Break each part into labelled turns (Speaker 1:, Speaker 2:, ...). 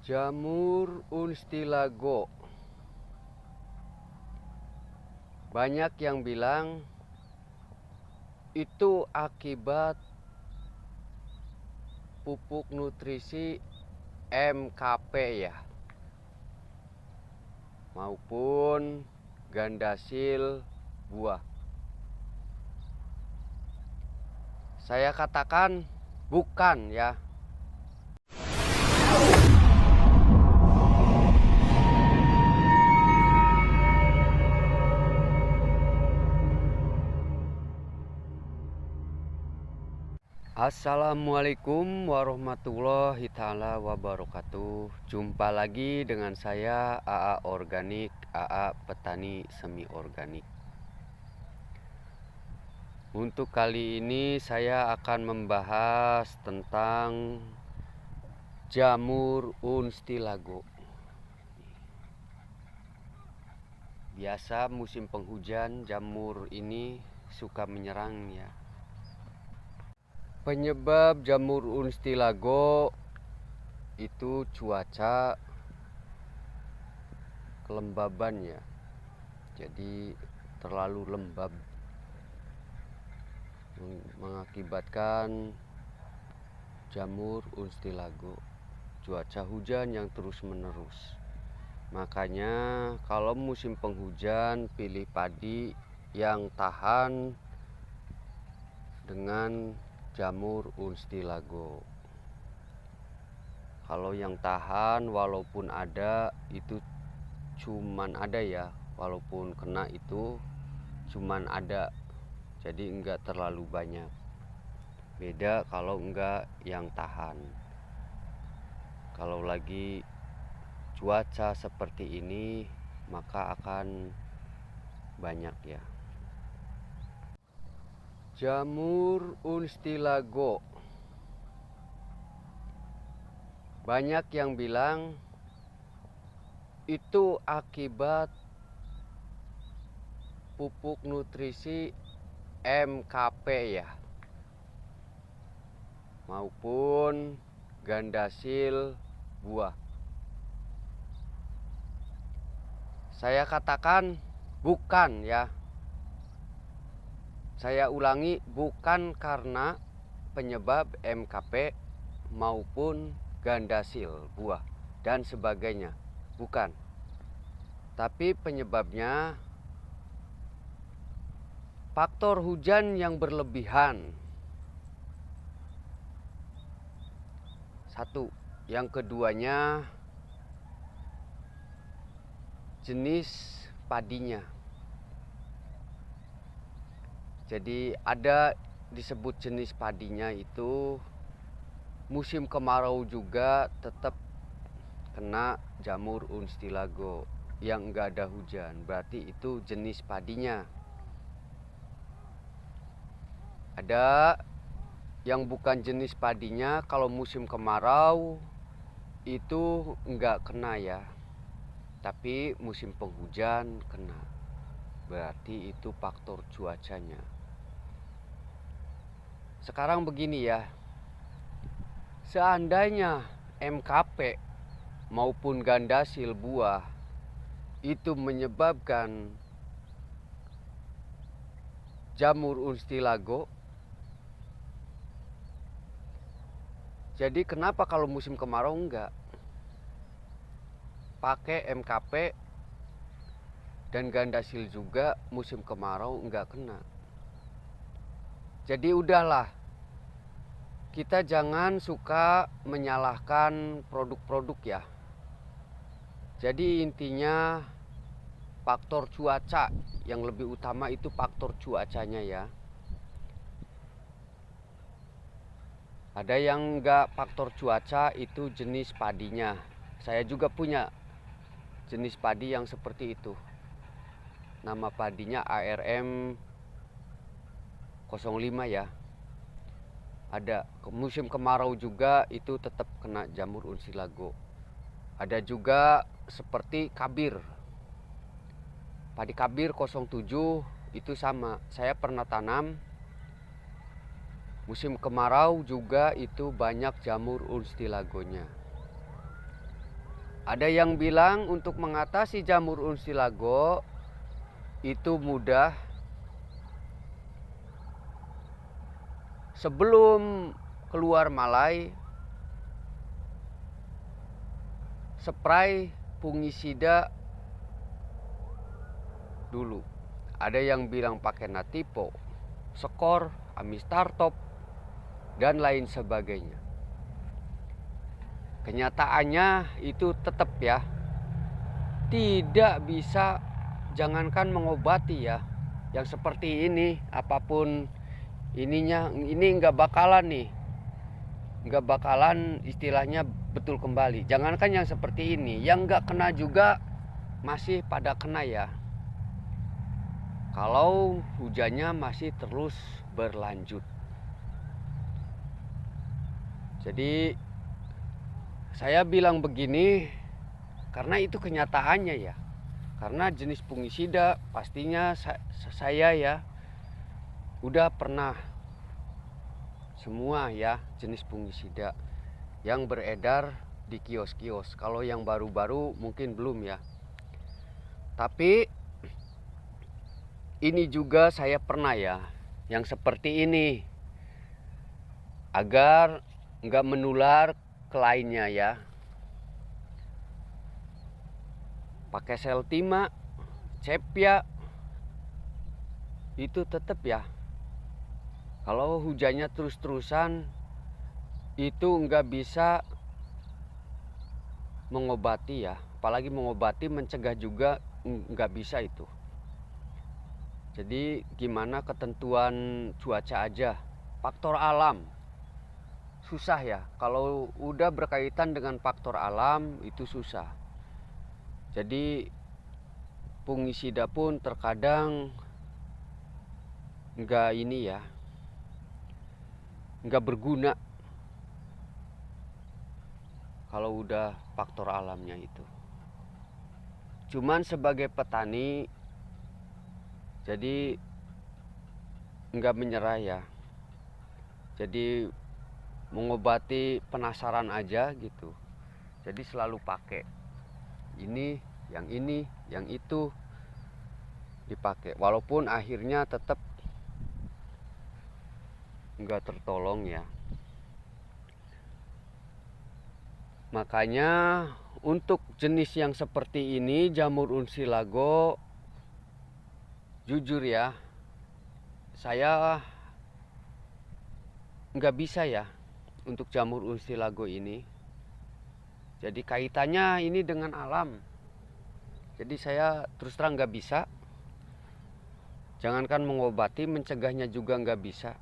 Speaker 1: Jamur unstilago. Banyak yang bilang itu akibat pupuk nutrisi MKP ya, maupun gandasil buah. Saya katakan bukan ya. Assalamualaikum warahmatullahi ta'ala wabarakatuh. Jumpa lagi dengan saya AA Organik, AA Petani Semi Organik. Untuk kali ini saya akan membahas tentang jamur unstilago. Biasa musim penghujan jamur ini suka menyerang ya. Penyebab jamur unstilago itu cuaca, kelembaban ya. Jadi terlalu lembab mengakibatkan jamur unstilago. Cuaca hujan yang terus menerus. Makanya kalau musim penghujan pilih padi yang tahan dengan jamur unstilago. Kalau yang tahan walaupun ada itu cuman ada ya, walaupun kena itu cuman ada, jadi enggak terlalu banyak. Beda kalau enggak yang tahan. Kalau lagi cuaca seperti ini maka akan banyak ya. Jamur unstilago. Banyak yang bilang itu akibat pupuk nutrisi MKP ya, maupun gandasil buah. Saya katakan bukan ya. Saya ulangi, bukan karena penyebab MKP maupun gandasil buah dan sebagainya. Bukan. Tapi penyebabnya faktor hujan yang berlebihan. Satu. Yang keduanya jenis padinya. Jadi ada disebut jenis padinya itu musim kemarau juga tetap kena jamur unstilago yang enggak ada hujan. Berarti itu jenis padinya. Ada yang bukan jenis padinya, kalau musim kemarau itu enggak kena ya. Tapi musim penghujan kena. Berarti itu faktor cuacanya. Sekarang begini ya, seandainya MKP maupun gandasil buah itu menyebabkan jamur unstilago, jadi kenapa kalau musim kemarau enggak? Pakai MKP dan gandasil juga musim kemarau enggak kena. Jadi udahlah, kita jangan suka menyalahkan produk-produk ya. Jadi intinya faktor cuaca yang lebih utama, itu faktor cuacanya ya. Ada yang enggak faktor cuaca, itu jenis padinya. Saya juga punya jenis padi yang seperti itu. Nama padinya ARM 05 ya. Ada musim kemarau juga itu tetap kena jamur unstilago. Ada juga seperti kabir. Padi kabir 07 itu sama. Saya pernah tanam musim kemarau juga itu banyak jamur unstilagonya. Ada yang bilang untuk mengatasi jamur unsilago itu mudah. Sebelum keluar malai, spray fungisida dulu. Ada yang bilang pakai Natipo, Skor, Amistartop, dan lain sebagainya. Kenyataannya itu tetap ya, tidak bisa, jangankan mengobati ya, yang seperti ini apapun ininya, ini nggak bakalan istilahnya betul kembali. Jangankan yang seperti ini, yang nggak kena juga masih pada kena ya, kalau hujannya masih terus berlanjut. Jadi saya bilang begini karena itu kenyataannya ya. Karena jenis fungisida pastinya saya ya udah pernah semua ya jenis fungisida yang beredar di kios-kios. Kalau yang baru-baru mungkin belum ya. Tapi ini juga saya pernah ya yang seperti ini, agar nggak menular ke lainnya ya. Pakai Seltima, Cepia, itu tetap ya. Kalau hujannya terus-terusan itu nggak bisa mengobati ya. Apalagi mengobati, mencegah juga nggak bisa itu. Jadi gimana ketentuan cuaca aja, faktor alam. Susah ya, kalau udah berkaitan dengan faktor alam itu susah. Jadi fungisida pun terkadang nggak ini ya, nggak berguna kalau udah faktor alamnya itu. Cuman sebagai petani, jadi nggak menyerah ya. Jadi mengobati penasaran aja gitu. Jadi selalu pakai ini, yang itu dipakai. Walaupun akhirnya tetap nggak tertolong ya. Makanya untuk jenis yang seperti ini, jamur unsilago, jujur ya, saya nggak bisa ya untuk jamur unsilago ini. Jadi kaitannya ini dengan alam. Jadi saya terus terang nggak bisa. Jangankan mengobati, mencegahnya juga nggak bisa.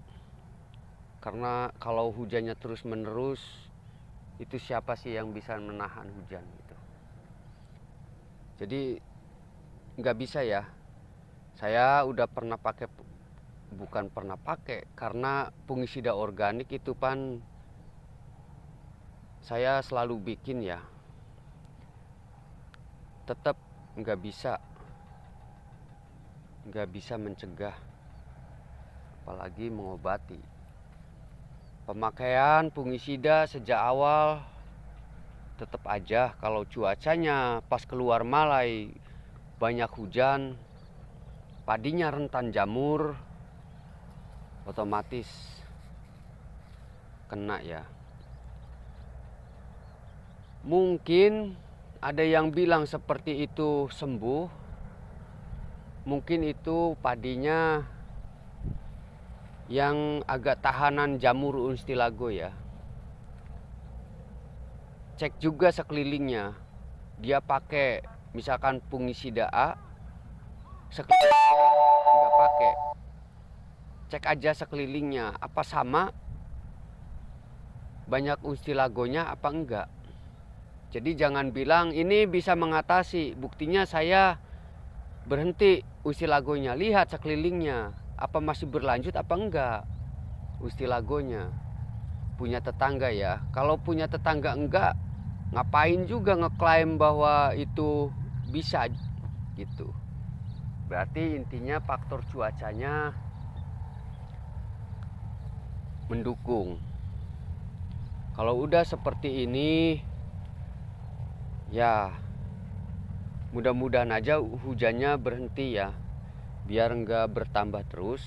Speaker 1: Karena kalau hujannya terus menerus, itu siapa sih yang bisa menahan hujan gitu. Jadi nggak bisa ya. Saya udah pernah pakai, bukan pernah pakai, karena fungisida organik itu kan saya selalu bikin ya, tetap nggak bisa mencegah, apalagi mengobati. Pemakaian fungisida sejak awal tetap aja kalau cuacanya pas keluar malai banyak hujan, padinya rentan jamur, otomatis kena ya. Mungkin ada yang bilang seperti itu sembuh. Mungkin itu padinya yang agak tahanan jamur unsilago ya. Cek juga sekelilingnya. Dia pakai misalkan fungisida A, sekelilingnya nggak pakai. Cek aja sekelilingnya, apa sama banyak unsilagonya apa enggak. Jadi jangan bilang ini bisa mengatasi, buktinya saya berhenti unsilagonya. Lihat sekelilingnya, apa masih berlanjut apa enggak unsilagonya. Punya tetangga ya, kalau punya tetangga enggak, ngapain juga ngeklaim bahwa itu bisa gitu. Berarti intinya faktor cuacanya mendukung. Kalau udah seperti ini Ya, mudah-mudahan aja hujannya berhenti ya, biar nggak bertambah terus.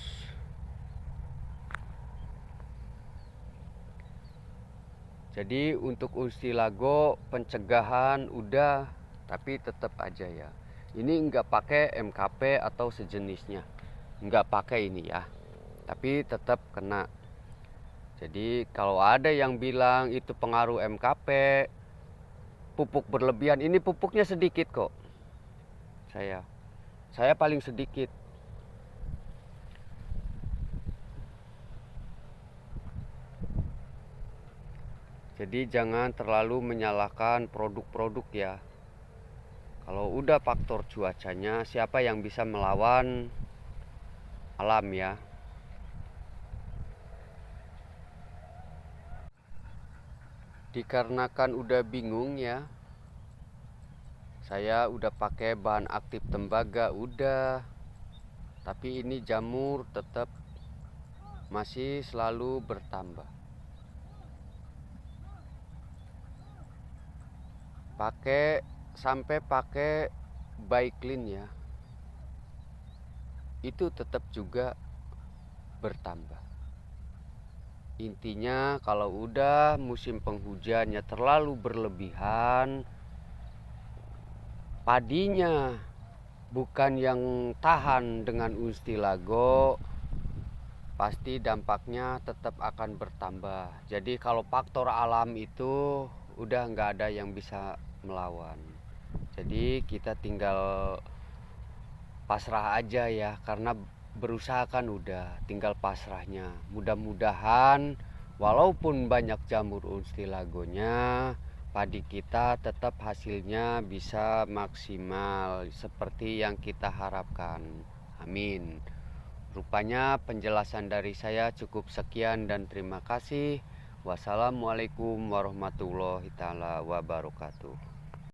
Speaker 1: Jadi untuk Ustilago pencegahan udah, tapi tetap aja ya. Ini nggak pakai MKP atau sejenisnya, nggak pakai ini ya, tapi tetap kena. Jadi kalau ada yang bilang itu pengaruh MKP, pupuk berlebihan, ini pupuknya sedikit kok. Saya paling sedikit. Jadi jangan terlalu menyalahkan produk-produk ya. Kalau udah faktor cuacanya, siapa yang bisa melawan alam ya? Dikarenakan udah bingung ya, saya udah pakai bahan aktif tembaga udah, tapi ini jamur tetap masih selalu bertambah. Sampai pakai Baiklin ya, itu tetap juga bertambah. Intinya kalau udah musim penghujannya terlalu berlebihan, padinya bukan yang tahan dengan Ustilago, pasti dampaknya tetap akan bertambah. Jadi kalau faktor alam itu udah nggak ada yang bisa melawan. Jadi kita tinggal pasrah aja ya, karena berusaha kan udah, tinggal pasrahnya. Mudah-mudahan walaupun banyak jamur Ustilagonya, padi kita tetap hasilnya bisa maksimal seperti yang kita harapkan. Amin. Rupanya penjelasan dari saya cukup sekian dan terima kasih. Wassalamualaikum warahmatullahi taala wabarakatuh.